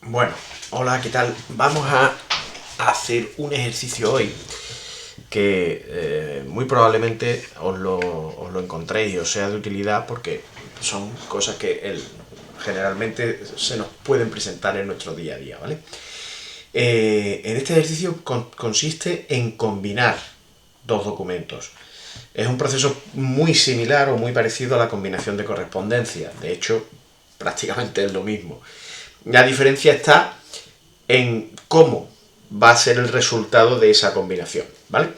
Bueno, hola, ¿qué tal? Vamos a hacer un ejercicio hoy que muy probablemente os lo encontréis y os sea de utilidad porque son cosas que generalmente se nos pueden presentar en nuestro día a día, ¿vale? En este ejercicio consiste en combinar dos documentos. Es un proceso muy similar o muy parecido a la combinación de correspondencia. De hecho, prácticamente es lo mismo. La diferencia está en cómo va a ser el resultado de esa combinación, ¿vale?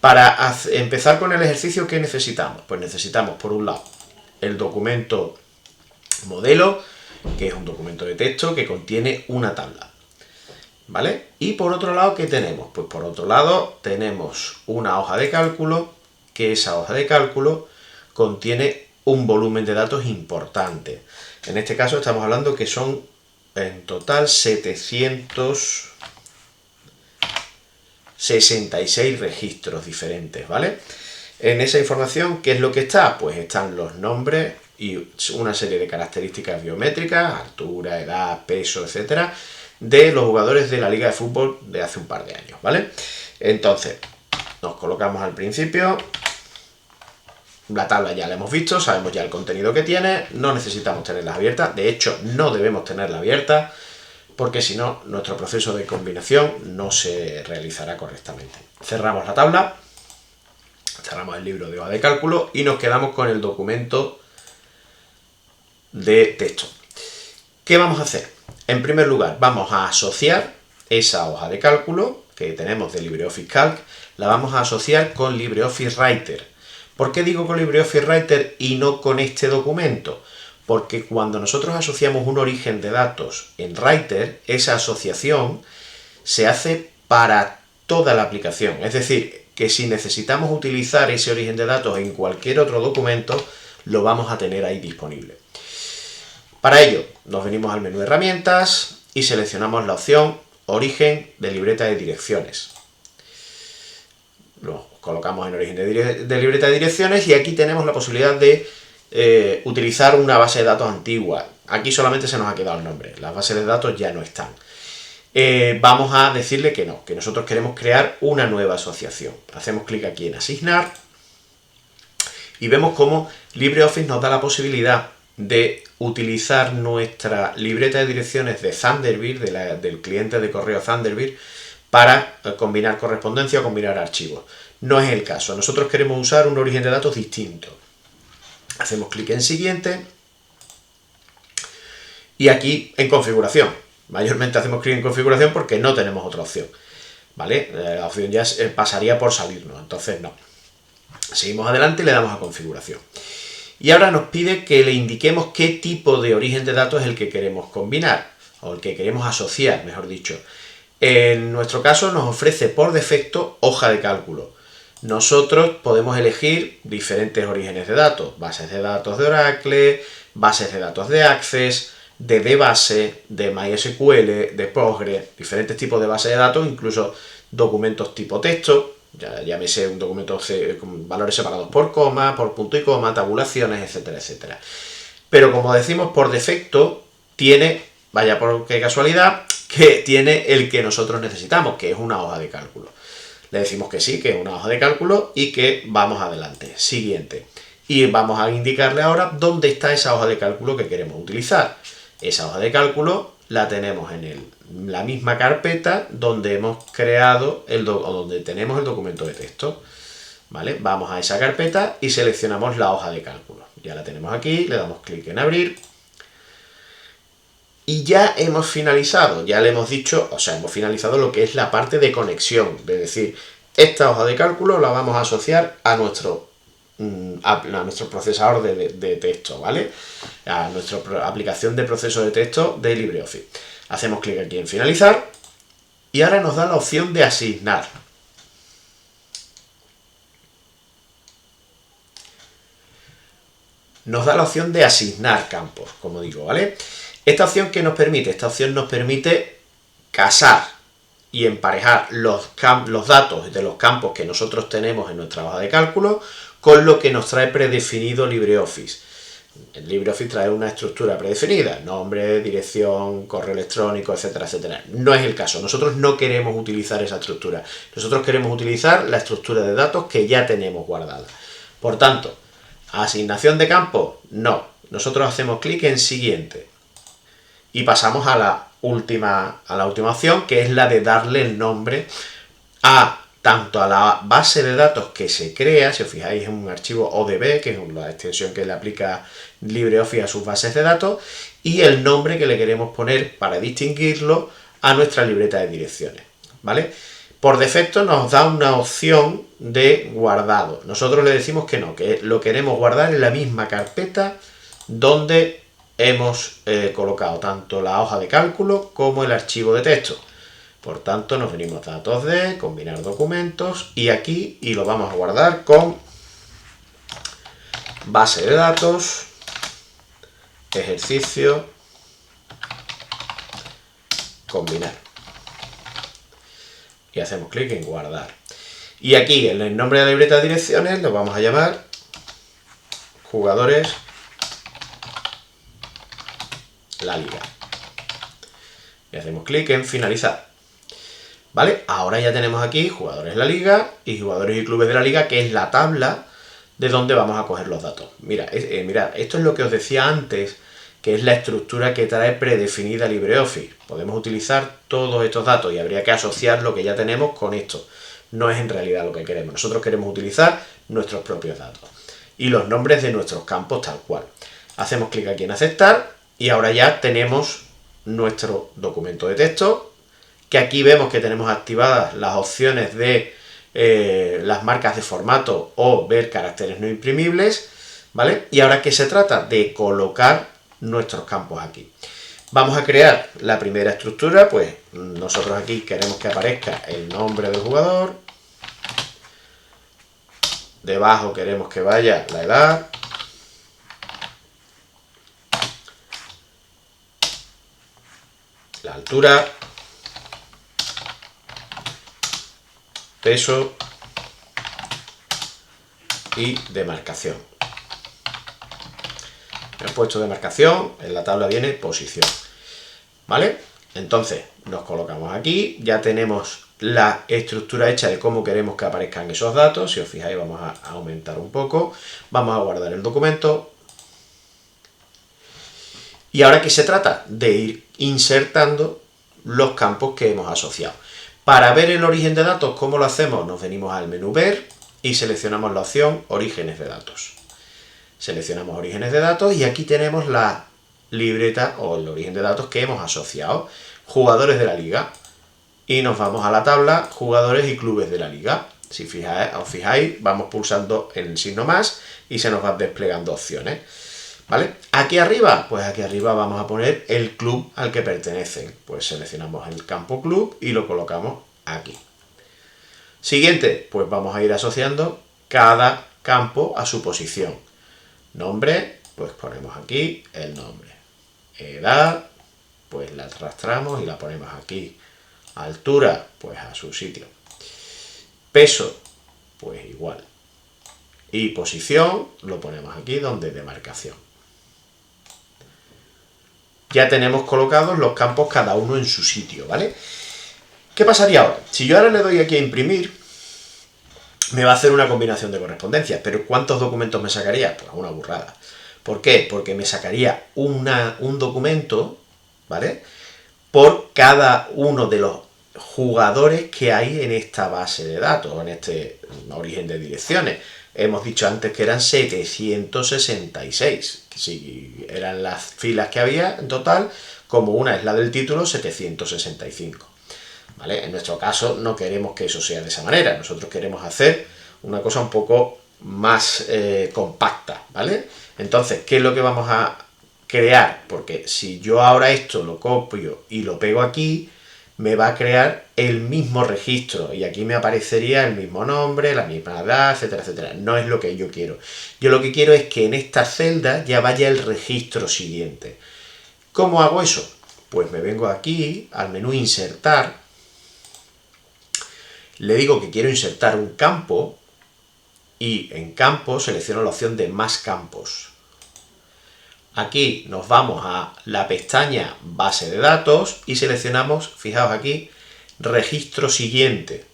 Para empezar con el ejercicio, ¿qué necesitamos? Pues necesitamos, por un lado, el documento modelo, que es un documento de texto que contiene una tabla, ¿vale? Y por otro lado, ¿qué tenemos? Pues por otro lado tenemos una hoja de cálculo, que esa hoja de cálculo contiene un volumen de datos importante. En este caso estamos hablando que son en total 766 registros diferentes, ¿vale? En esa información, ¿qué es lo que está? Pues están los nombres y una serie de características biométricas, altura, edad, peso, etcétera, de los jugadores de la Liga de Fútbol de hace un par de años, ¿vale? Entonces, nos colocamos al principio. La tabla ya la hemos visto, sabemos ya el contenido que tiene, no necesitamos tenerla abierta, de hecho no debemos tenerla abierta porque si no nuestro proceso de combinación no se realizará correctamente. Cerramos la tabla, cerramos el libro de hoja de cálculo y nos quedamos con el documento de texto. ¿Qué vamos a hacer? En primer lugar vamos a asociar esa hoja de cálculo que tenemos de LibreOffice Calc, la vamos a asociar con LibreOffice Writer. ¿Por qué digo con LibreOffice Writer y no con este documento? Porque cuando nosotros asociamos un origen de datos en Writer, esa asociación se hace para toda la aplicación. Es decir, que si necesitamos utilizar ese origen de datos en cualquier otro documento, lo vamos a tener ahí disponible. Para ello, nos venimos al menú de herramientas y seleccionamos la opción Origen de libreta de direcciones. Lo colocamos en origen de libreta de direcciones y aquí tenemos la posibilidad de utilizar una base de datos antigua. Aquí solamente se nos ha quedado el nombre, las bases de datos ya no están. Vamos a decirle que no, que nosotros queremos crear una nueva asociación. Hacemos clic aquí en asignar y vemos cómo LibreOffice nos da la posibilidad de utilizar nuestra libreta de direcciones de Thunderbird, del cliente de correo Thunderbird, para combinar correspondencia o combinar archivos. No es el caso, nosotros queremos usar un origen de datos distinto. Hacemos clic en siguiente y aquí en configuración. Mayormente hacemos clic en configuración porque no tenemos otra opción, ¿vale? La opción ya pasaría por salirnos, entonces no. Seguimos adelante y le damos a configuración. Y ahora nos pide que le indiquemos qué tipo de origen de datos es el que queremos combinar, o el que queremos asociar, mejor dicho. En nuestro caso nos ofrece por defecto hoja de cálculo. Nosotros podemos elegir diferentes orígenes de datos, bases de datos de Oracle, bases de datos de Access, de DBase, de MySQL, de Postgres, diferentes tipos de bases de datos, incluso documentos tipo texto, llámese un documento con valores separados por coma, por punto y coma, tabulaciones, etcétera, etcétera. Pero como decimos, por defecto tiene, vaya por qué casualidad, que tiene el que nosotros necesitamos, que es una hoja de cálculo. Le decimos que sí, que es una hoja de cálculo y que vamos adelante. Siguiente. Y vamos a indicarle ahora dónde está esa hoja de cálculo que queremos utilizar. Esa hoja de cálculo la tenemos en la misma carpeta donde hemos creado o donde tenemos el documento de texto. ¿Vale? Vamos a esa carpeta y seleccionamos la hoja de cálculo. Ya la tenemos aquí, le damos clic en abrir. Y ya hemos finalizado, ya le hemos dicho, o sea, hemos finalizado lo que es la parte de conexión. Es decir, esta hoja de cálculo la vamos a asociar a nuestro procesador de texto, ¿vale? A nuestra aplicación de proceso de texto de LibreOffice. Hacemos clic aquí en finalizar y ahora nos da la opción de asignar. Nos da la opción de asignar campos, como digo, ¿vale? Esta opción, ¿qué nos permite? Esta opción nos permite casar y emparejar los datos de los campos que nosotros tenemos en nuestra hoja de cálculo con lo que nos trae predefinido LibreOffice. El LibreOffice trae una estructura predefinida, nombre, dirección, correo electrónico, etcétera, etcétera. No es el caso, nosotros no queremos utilizar esa estructura, nosotros queremos utilizar la estructura de datos que ya tenemos guardada. Por tanto, asignación de campos, no. Nosotros hacemos clic en siguiente y pasamos a la última opción, que es la de darle el nombre a tanto a la base de datos que se crea, si os fijáis, es un archivo ODB, que es la extensión que le aplica LibreOffice a sus bases de datos, y el nombre que le queremos poner para distinguirlo a nuestra libreta de direcciones, ¿vale? Por defecto nos da una opción de guardado. Nosotros le decimos que no, que lo queremos guardar en la misma carpeta donde hemos colocado tanto la hoja de cálculo como el archivo de texto. Por tanto, nos venimos a datos de, combinar documentos, y aquí, y lo vamos a guardar con base de datos, ejercicio, combinar. Y hacemos clic en guardar. Y aquí, en el nombre de la libreta de direcciones, lo vamos a llamar jugadores La Liga. Y hacemos clic en finalizar. ¿Vale? Ahora ya tenemos aquí jugadores de la liga y jugadores y clubes de la liga, que es la tabla de donde vamos a coger los datos. Mirad, esto es lo que os decía antes, que es la estructura que trae predefinida LibreOffice. Podemos utilizar todos estos datos y habría que asociar lo que ya tenemos con esto. No es en realidad lo que queremos. Nosotros queremos utilizar nuestros propios datos y los nombres de nuestros campos tal cual. Hacemos clic aquí en aceptar y ahora ya tenemos nuestro documento de texto, que aquí vemos que tenemos activadas las opciones de las marcas de formato o ver caracteres no imprimibles, ¿vale? Y ahora, ¿qué se trata? De colocar nuestros campos aquí. Vamos a crear la primera estructura, pues nosotros aquí queremos que aparezca el nombre del jugador, debajo queremos que vaya la edad, la altura, peso y demarcación. He puesto demarcación, en la tabla viene posición, ¿vale? Entonces nos colocamos aquí, ya tenemos la estructura hecha de cómo queremos que aparezcan esos datos. Si os fijáis, vamos a aumentar un poco, vamos a guardar el documento. Y ahora, ¿qué se trata? De ir insertando los campos que hemos asociado. Para ver el origen de datos, ¿cómo lo hacemos? Nos venimos al menú Ver y seleccionamos la opción Orígenes de datos. Seleccionamos Orígenes de datos y aquí tenemos la libreta o el origen de datos que hemos asociado. Jugadores de la liga. Y nos vamos a la tabla Jugadores y clubes de la liga. Si os fijáis, vamos pulsando el signo más y se nos van desplegando opciones, ¿vale? Aquí arriba, pues aquí arriba vamos a poner el club al que pertenecen. Pues seleccionamos el campo club y lo colocamos aquí. Siguiente, pues vamos a ir asociando cada campo a su posición. Nombre, pues ponemos aquí el nombre. Edad, pues la arrastramos y la ponemos aquí. Altura, pues a su sitio. Peso, pues igual. Y posición, lo ponemos aquí donde demarcación. Ya tenemos colocados los campos cada uno en su sitio, ¿vale? ¿Qué pasaría ahora? Si yo ahora le doy aquí a imprimir, me va a hacer una combinación de correspondencias, pero ¿cuántos documentos me sacaría? Pues una burrada. ¿Por qué? Porque me sacaría un documento, ¿vale?, por cada uno de los jugadores que hay en esta base de datos, en este origen de direcciones. Hemos dicho antes que eran 766, que si eran las filas que había en total, como una es la del título, 765. ¿Vale? En nuestro caso no queremos que eso sea de esa manera, nosotros queremos hacer una cosa un poco más compacta, ¿vale? Entonces, ¿qué es lo que vamos a crear? Porque si yo ahora esto lo copio y lo pego aquí, me va a crear el mismo registro y aquí me aparecería el mismo nombre, la misma edad, etcétera, etcétera. No es lo que yo quiero. Yo lo que quiero es que en esta celda ya vaya el registro siguiente. ¿Cómo hago eso? Pues me vengo aquí al menú Insertar, le digo que quiero insertar un campo y en campo selecciono la opción de Más campos. Aquí nos vamos a la pestaña base de datos y seleccionamos, fijaos aquí, registro siguiente.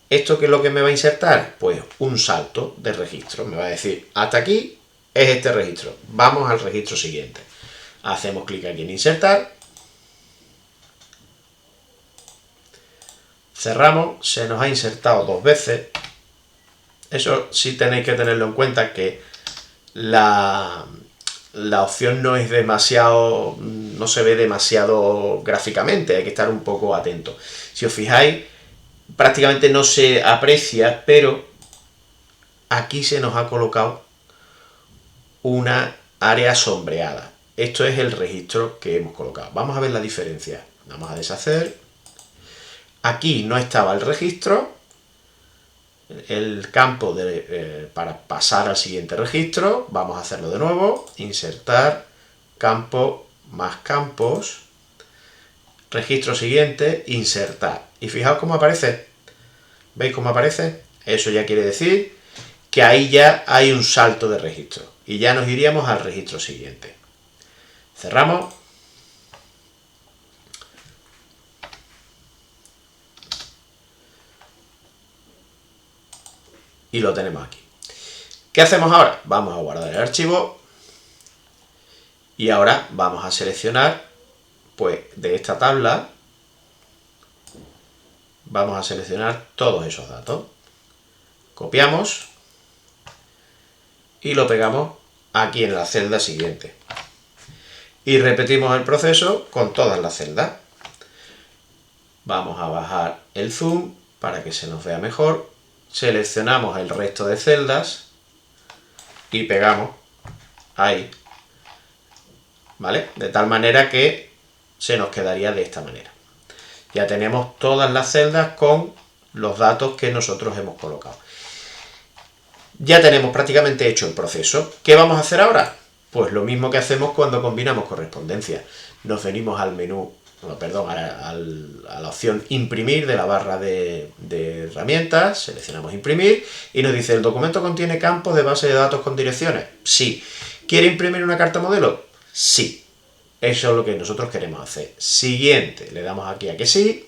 ¿Esto qué es lo que me va a insertar? Pues un salto de registro. Me va a decir, hasta aquí es este registro. Vamos al registro siguiente. Hacemos clic aquí en insertar. Cerramos. Se nos ha insertado 2 veces. Eso sí tenéis que tenerlo en cuenta, que la opción no es demasiado, no se ve demasiado gráficamente, hay que estar un poco atento. Si os fijáis, prácticamente no se aprecia, pero aquí se nos ha colocado una área sombreada. Esto es el registro que hemos colocado. Vamos a ver la diferencia. Vamos a deshacer. Aquí no estaba el registro, el campo para pasar al siguiente registro. Vamos a hacerlo de nuevo. Insertar, campo, más campos, registro siguiente, insertar. Y fijaos cómo aparece. ¿Veis cómo aparece? Eso ya quiere decir que ahí ya hay un salto de registro. Y ya nos iríamos al registro siguiente. Cerramos. Y lo tenemos aquí. ¿Qué hacemos ahora? Vamos a guardar el archivo. Y ahora vamos a seleccionar, pues, de esta tabla, vamos a seleccionar todos esos datos. Copiamos y lo pegamos aquí en la celda siguiente. Y repetimos el proceso con todas las celdas. Vamos a bajar el zoom para que se nos vea mejor. Seleccionamos el resto de celdas y pegamos ahí, ¿vale? De tal manera que se nos quedaría de esta manera. Ya tenemos todas las celdas con los datos que nosotros hemos colocado. Ya tenemos prácticamente hecho el proceso. ¿Qué vamos a hacer ahora? Pues lo mismo que hacemos cuando combinamos correspondencia. Nos venimos al menú, perdón, a la opción imprimir de la barra de herramientas, seleccionamos imprimir y nos dice, ¿el documento contiene campos de base de datos con direcciones? Sí. ¿Quiere imprimir una carta modelo? Sí. Eso es lo que nosotros queremos hacer. Siguiente, le damos aquí a que sí.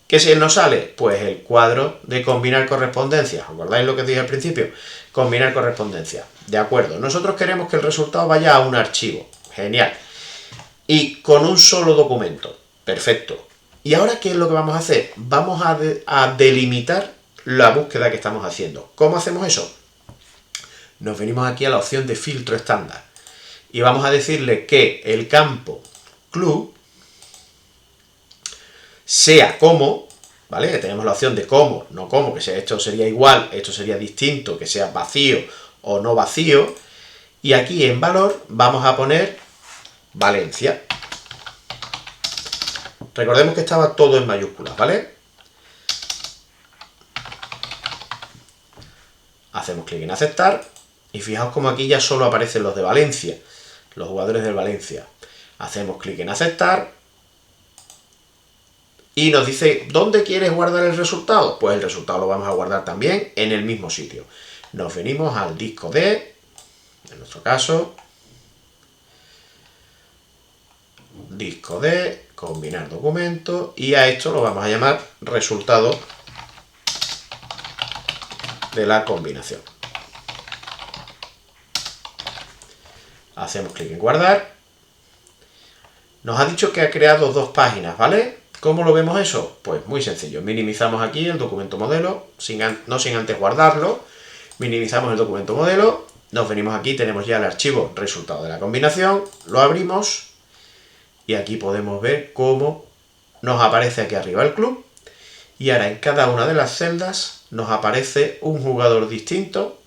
¿Qué si nos sale? Pues el cuadro de combinar correspondencias. ¿Os acordáis lo que dije al principio? Combinar correspondencias. De acuerdo. Nosotros queremos que el resultado vaya a un archivo. Genial. Y con un solo documento. Perfecto. ¿Y ahora qué es lo que vamos a hacer? Vamos a delimitar la búsqueda que estamos haciendo. ¿Cómo hacemos eso? Nos venimos aquí a la opción de filtro estándar. Y vamos a decirle que el campo club sea como, ¿vale? Tenemos la opción de como, no como, que sea esto sería igual, esto sería distinto, que sea vacío o no vacío. Y aquí en valor vamos a poner Valencia. Recordemos que estaba todo en mayúsculas, ¿vale? Hacemos clic en aceptar y fijaos como aquí ya solo aparecen los de Valencia, los jugadores del Valencia. Hacemos clic en aceptar y nos dice, ¿dónde quieres guardar el resultado? Pues el resultado lo vamos a guardar también en el mismo sitio. Nos venimos al disco D, en nuestro caso, disco D, combinar documentos, y a esto lo vamos a llamar resultado de la combinación. Hacemos clic en guardar. Nos ha dicho que ha creado 2 páginas, ¿vale? ¿Cómo lo vemos eso? Pues muy sencillo. Minimizamos aquí el documento modelo, no sin antes guardarlo. Minimizamos el documento modelo. Nos venimos aquí, tenemos ya el archivo resultado de la combinación. Lo abrimos y aquí podemos ver cómo nos aparece aquí arriba el club. Y ahora en cada una de las celdas nos aparece un jugador distinto.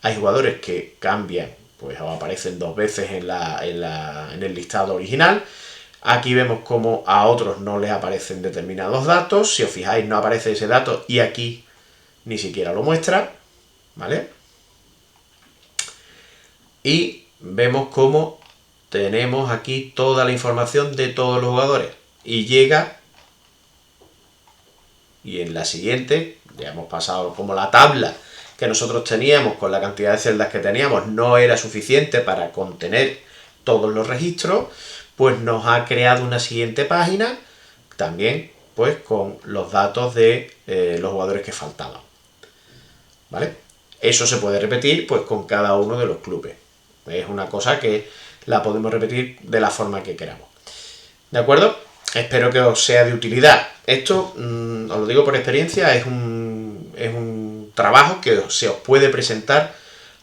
Hay jugadores que cambian, pues aparecen 2 veces en el listado original. Aquí vemos cómo a otros no les aparecen determinados datos. Si os fijáis, no aparece ese dato y aquí ni siquiera lo muestra, ¿vale? Y vemos cómo tenemos aquí toda la información de todos los jugadores. Y llega, y en la siguiente, ya hemos pasado como la tabla que nosotros teníamos con la cantidad de celdas que teníamos no era suficiente para contener todos los registros, pues nos ha creado una siguiente página también pues con los datos de los jugadores que faltaban, ¿vale? Eso se puede repetir pues con cada uno de los clubes. Es una cosa que la podemos repetir de la forma que queramos. ¿De acuerdo? Espero que os sea de utilidad. Esto, os lo digo por experiencia, es un trabajo que se os puede presentar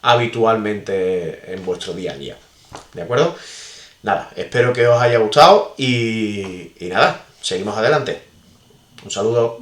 habitualmente en vuestro día a día. ¿De acuerdo? Nada, espero que os haya gustado y nada, seguimos adelante. Un saludo.